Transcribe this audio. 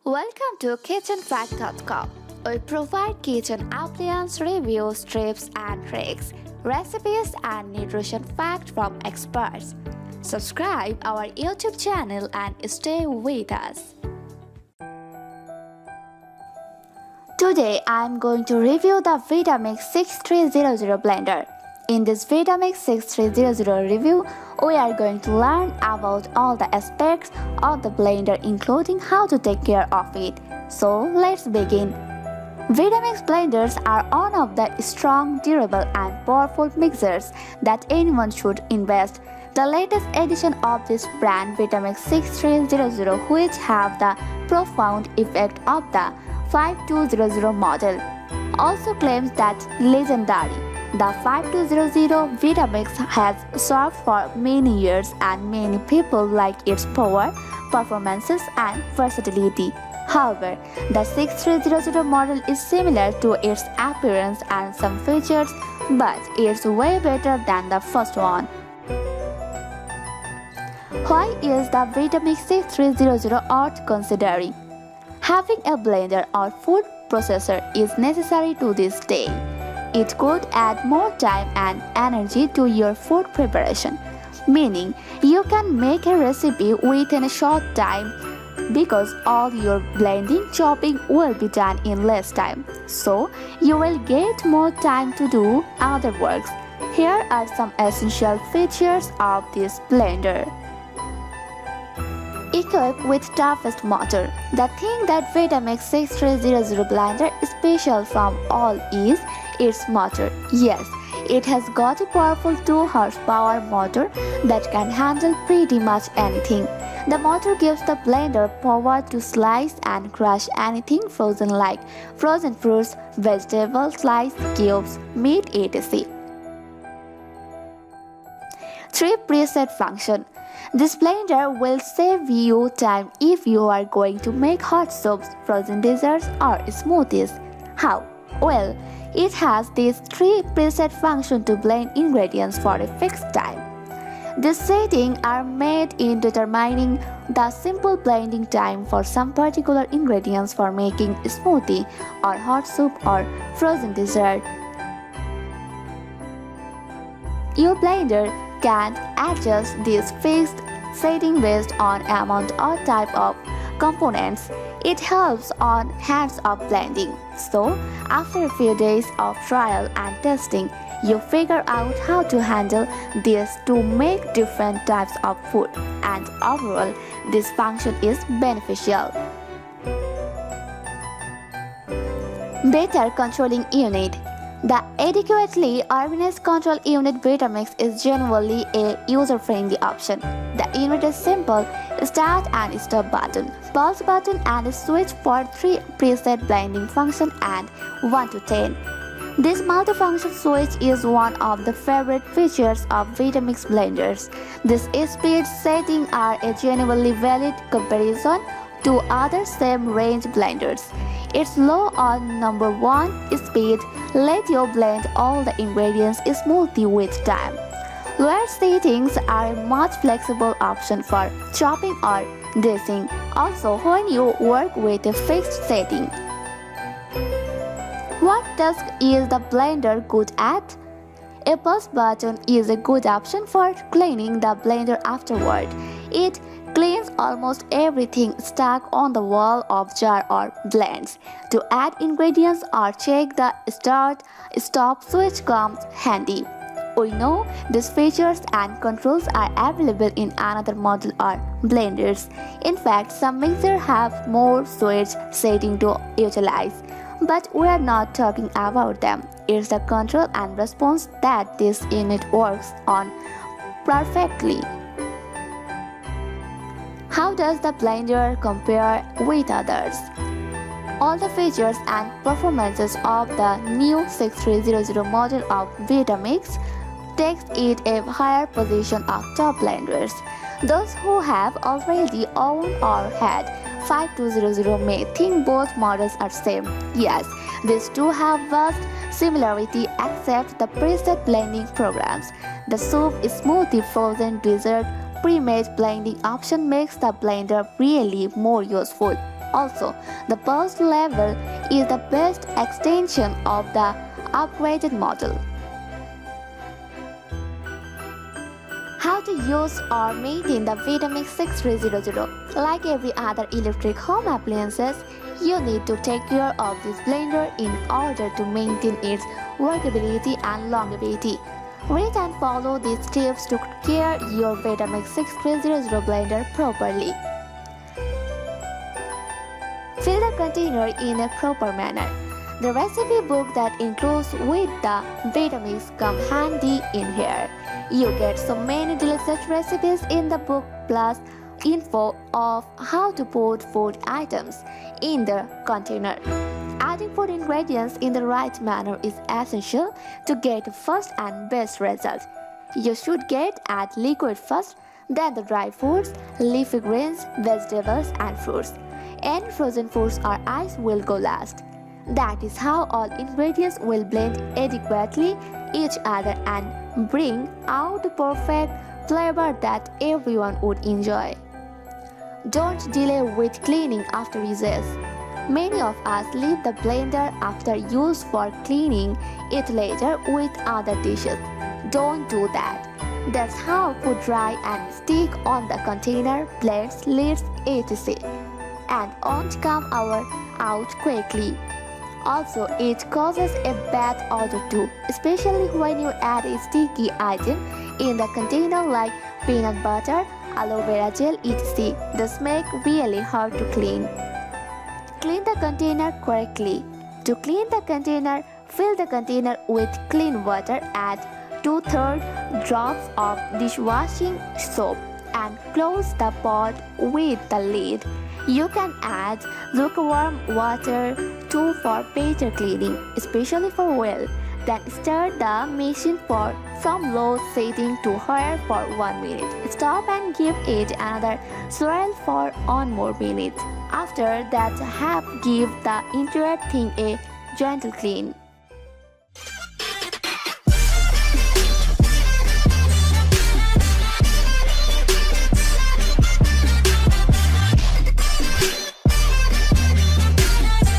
Welcome to kitchenfact.com. We provide kitchen appliance reviews, tips and tricks, recipes and nutrition facts from experts. Subscribe our YouTube channel and stay with us. Today I am going to review the Vitamix 6300 blender. In this Vitamix 6300 review, we are going to learn about all the aspects of the blender, including how to take care of it. So let's begin. Vitamix blenders are one of the strong, durable and powerful mixers that anyone should invest. The latest edition of this brand, Vitamix 6300, which have the profound effect of the 5200 model, also claims that legendary. The 5200 Vitamix has served for many years and many people like its power, performances and versatility. However, the 6300 model is similar to its appearance and some features, but it's way better than the first one. Why is the Vitamix 6300 worth considering? Having a blender or food processor is necessary to this day. It could add more time and energy to your food preparation, meaning you can make a recipe within a short time because all your blending chopping will be done in less time, so you will get more time to do other works. Here are some essential features of this blender. Equipped with toughest motor. The thing that Vitamix 6300 blender is special from all is its motor. Yes, it has got a powerful 2 horsepower motor that can handle pretty much anything. The motor gives the blender power to slice and crush anything frozen like frozen fruits, vegetables, slice cubes, meat, etc. 3 preset function. This blender will save you time if you are going to make hot soups, frozen desserts or smoothies. How? Well, it has these 3 preset functions to blend ingredients for a fixed time. These settings are made in determining the simple blending time for some particular ingredients for making a smoothie or hot soup or frozen dessert. Your blender can adjust this fixed setting based on amount or type of components. It helps on hands-off blending. So, after a few days of trial and testing, you figure out how to handle this to make different types of food, and overall, this function is beneficial. Better controlling unit. The adequately organized control unit Vitamix is generally a user-friendly option. The unit is simple: start and stop button, pause button and a switch for 3 preset blending function and 1 to 10. This multifunction switch is one of the favorite features of Vitamix blenders. These speed settings are a genuinely valid comparison to other same range blenders. It's low on number 1 speed, let you blend all the ingredients smoothly with time. Lower settings are a much flexible option for chopping or dressing, also when you work with a fixed setting. What task is the blender good at? A pause button is a good option for cleaning the blender afterward. It cleans almost everything stuck on the wall of jar or blends. To add ingredients or check the start-stop switch comes handy. We know these features and controls are available in another model or blenders. In fact, some mixers have more switch settings to utilize. But we are not talking about them. It's the control and response that this unit works on perfectly. How does the blender compare with others? All the features and performances of the new 6300 model of Vitamix takes it a higher position of top blenders. Those who have already owned or had 5200 may think both models are same. Yes, these two have vast similarity except the preset blending programs. The soup, smoothie, frozen dessert, pre-made blending option makes the blender really more useful. Also, the burst level is the best extension of the upgraded model. How to use or maintain the Vitamix 6300. Like every other electric home appliances, you need to take care of this blender in order to maintain its workability and longevity. Read and follow these steps to care your Vitamix 6300 blender properly. Fill the container in a proper manner. The recipe book that includes with the Vitamix come handy in here. You get so many delicious recipes in the book plus info of how to put food items in the container. Adding food ingredients in the right manner is essential to get first and best result. You should add liquid first, then the dry foods, leafy greens, vegetables and fruits. And frozen foods or ice will go last. That is how all ingredients will blend adequately each other and bring out the perfect flavor that everyone would enjoy. Don't delay with cleaning after uses. Many of us leave the blender after use for cleaning it later with other dishes. Don't do that. That's how food dry and stick on the container, plates, lids, etc. and won't come out quickly. Also, it causes a bad odor too, especially when you add a sticky item in the container like peanut butter, aloe vera gel, etc. This makes really hard to clean. Clean the container correctly. To clean the container, fill the container with clean water, add 2/3 drops of dishwashing soap and close the pot with the lid. You can add lukewarm water too for better cleaning, especially for oil. Then stir the machine from low setting to higher for 1 minute. Stop and give it another swirl for 1 more minute. After that, give the entire thing a gentle clean.